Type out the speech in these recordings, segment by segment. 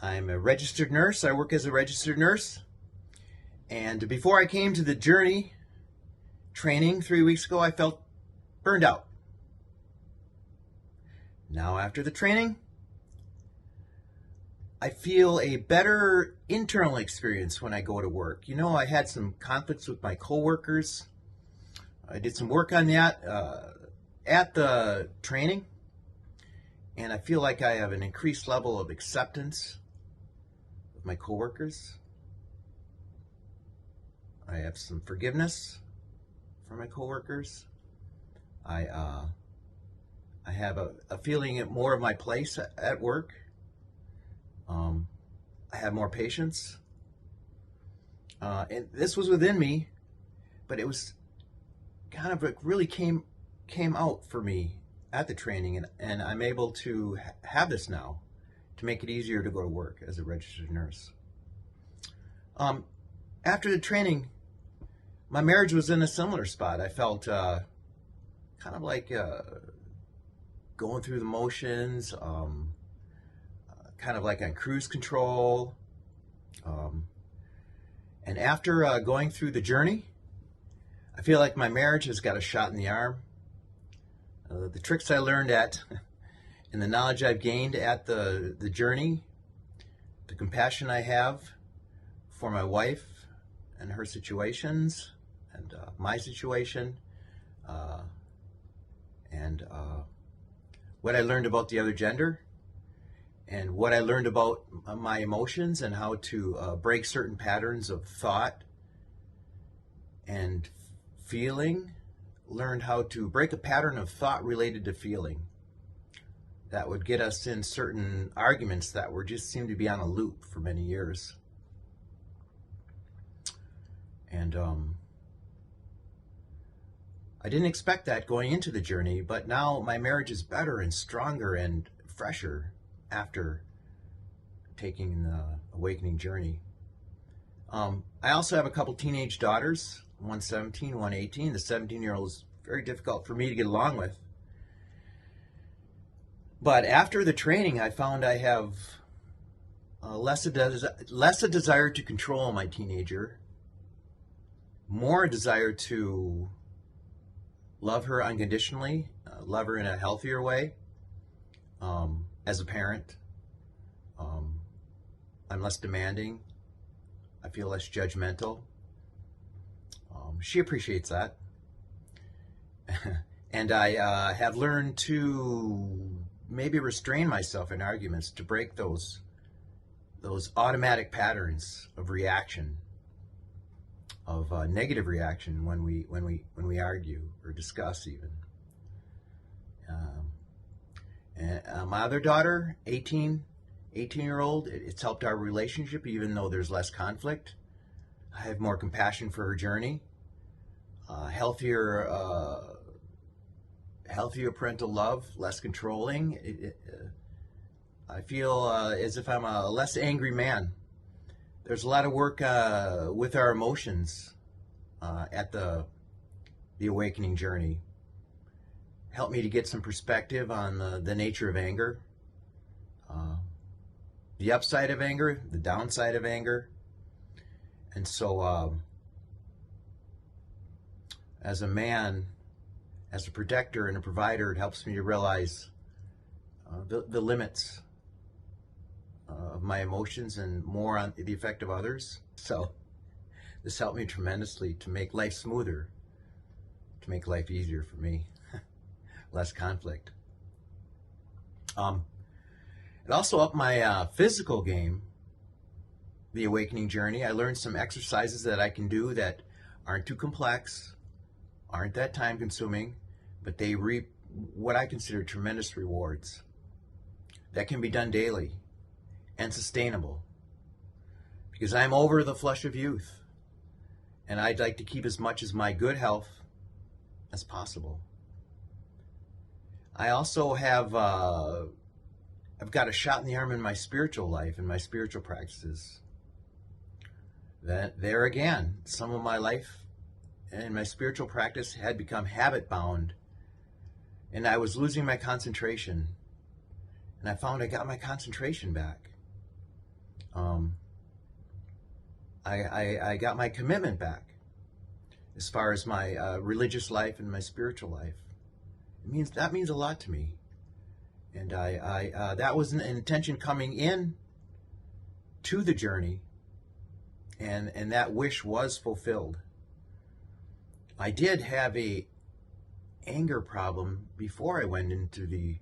I'm a registered nurse. I work as a registered nurse. And before I came to the Journey training 3 weeks ago, I felt burned out. Now, after the training, I feel a better internal experience when I go to work. You know, I had some conflicts with my coworkers. I did some work on that at the training, and I feel like I have an increased level of acceptance with my coworkers. I have some forgiveness for my coworkers. I have a feeling at more of my place at work. I have more patience. And this was within me, but it was kind of like really came out for me at the training, and I'm able to have this now to make it easier to go to work as a registered nurse. After the training, my marriage was in a similar spot. I felt kind of like going through the motions, kind of like on cruise control. And after going through the journey, I feel like my marriage has got a shot in the arm. The tricks I learned and the knowledge I've gained at the journey, the compassion I have for my wife and her situations and my situation, and what I learned about the other gender, and what I learned about my emotions and how to break certain patterns of thought and feeling. Learned how to break a pattern of thought related to feeling that would get us in certain arguments that were just seemed to be on a loop for many years. And I didn't expect that going into the journey, but now my marriage is better and stronger and fresher after taking the awakening journey. I also have a couple teenage daughters, one 17, one 18. The 17-year-old is very difficult for me to get along with. But after the training, I found I have less a desire to control my teenager, more a desire to love her unconditionally, love her in a healthier way. As a parent, I'm less demanding. I feel less judgmental. She appreciates that. And I have learned to maybe restrain myself in arguments, to break those automatic patterns of reaction, of negative reaction when we argue or discuss even. And my other daughter, 18-year-old, it's helped our relationship even though there's less conflict. I have more compassion for her journey, healthier parental love, less controlling. I feel as if I'm a less angry man. There's a lot of work with our emotions at the awakening journey. Helped me to get some perspective on the nature of anger, the upside of anger, the downside of anger. And so as a man, as a protector and a provider, it helps me to realize the limits of my emotions and more on the effect of others. So this helped me tremendously to make life smoother, to make life easier for me, less conflict. It also upped my physical game, the awakening journey. I learned some exercises that I can do that aren't too complex, aren't that time consuming, but they reap what I consider tremendous rewards that can be done daily and sustainable, because I'm over the flush of youth and I'd like to keep as much as my good health as possible. I also have I've got a shot in the arm in my spiritual life and my spiritual practices. That there again, some of my life and my spiritual practice had become habit bound, and I was losing my concentration. And I found I got my concentration back. Um, I got my commitment back as far as my religious life and my spiritual life. That means a lot to me, and that was an intention coming in to the journey, and that wish was fulfilled. I did have a anger problem before I went into the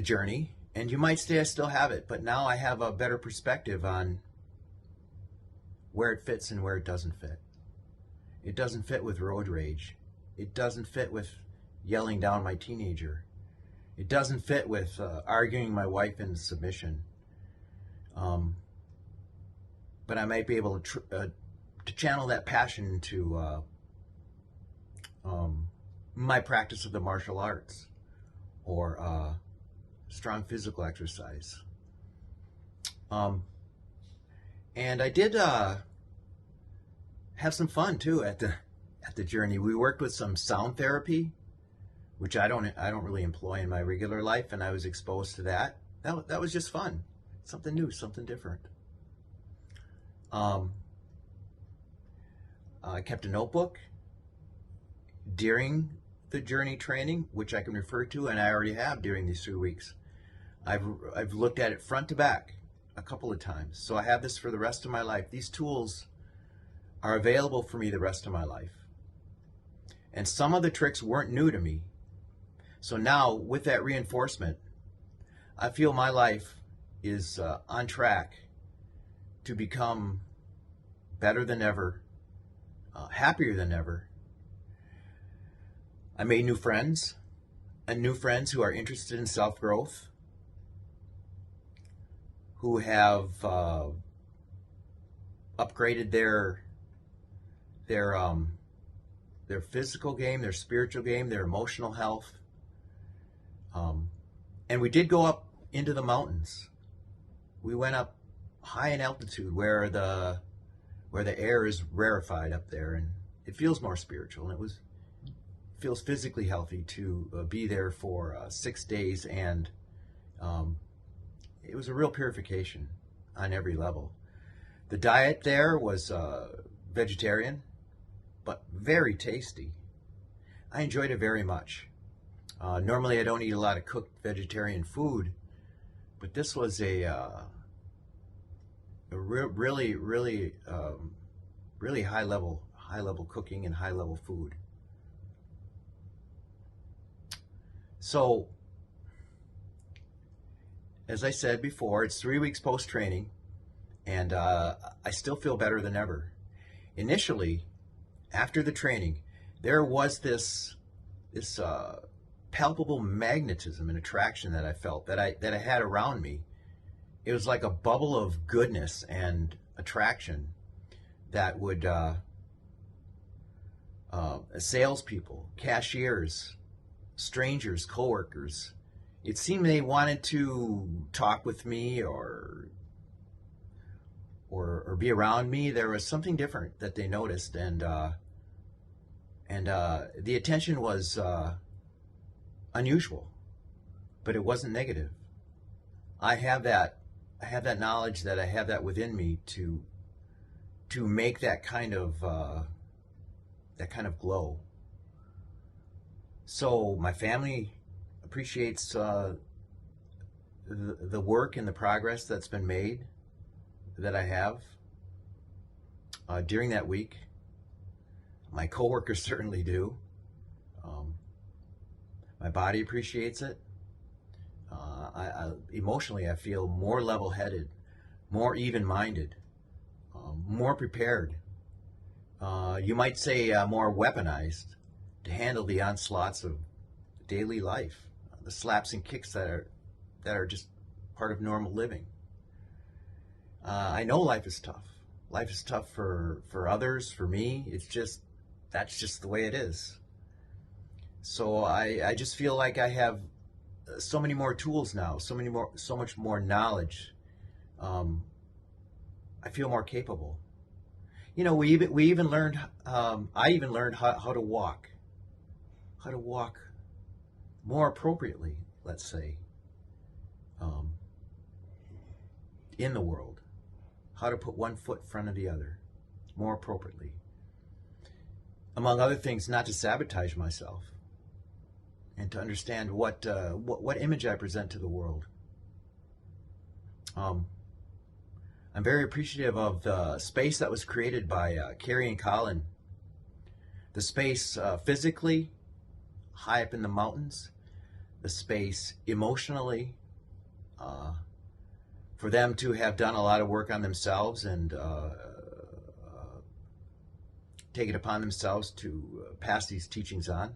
journey, and you might say I still have it, but now I have a better perspective on where it fits and where it doesn't fit. It doesn't fit with road rage. It doesn't fit with yelling down my teenager. It doesn't fit with arguing my wife into submission. But I might be able to channel that passion into my practice of the martial arts or strong physical exercise. And I did have some fun too at the journey. We worked with some sound therapy, which I don't really employ in my regular life, and I was exposed to that. That was just fun, something new, something different. I kept a notebook during the journey training, which I can refer to, and I already have during these 3 weeks. I've looked at it front to back a couple of times, so I have this for the rest of my life. These tools are available for me the rest of my life, and some of the tricks weren't new to me. So now, with that reinforcement, I feel my life is on track to become better than ever, happier than ever. I made new friends, and new friends who are interested in self-growth, who have upgraded their physical game, their spiritual game, their emotional health. And we did go up into the mountains. We went up high in altitude where the air is rarefied up there, and it feels more spiritual, and it feels physically healthy to be there for 6 days, and it was a real purification on every level. The diet there was vegetarian, but very tasty. I enjoyed it very much. Normally I don't eat a lot of cooked vegetarian food, but this was a really high level cooking and high level food. So, as I said before, it's 3 weeks post-training, and I still feel better than ever. Initially, after the training, there was this palpable magnetism and attraction that I felt, that I had around me. It was like a bubble of goodness and attraction that would salespeople, cashiers, strangers, coworkers, it seemed they wanted to talk with me or be around me. There was something different that they noticed, and the attention was unusual, but it wasn't negative. I have that knowledge, that I have that within me to make that kind of glow. So my family appreciates the work and the progress that's been made, that I have during that week. My coworkers certainly do. My body appreciates it. Emotionally, I feel more level-headed, more even-minded, more prepared. You might say more weaponized to handle the onslaughts of daily life, the slaps and kicks that are just part of normal living. I know life is tough. Life is tough for others, for me. That's just the way it is. So I just feel like I have so many more tools now, so much more knowledge. I feel more capable. You know, we even learned. I even learned how to walk more appropriately, let's say, in the world. how to put one foot in front of the other more appropriately. Among other things, not to sabotage myself, and to understand what image I present to the world. I'm very appreciative of the space that was created by Kerry and Colin. The space physically, high up in the mountains. The space emotionally, for them to have done a lot of work on themselves and take it upon themselves to pass these teachings on.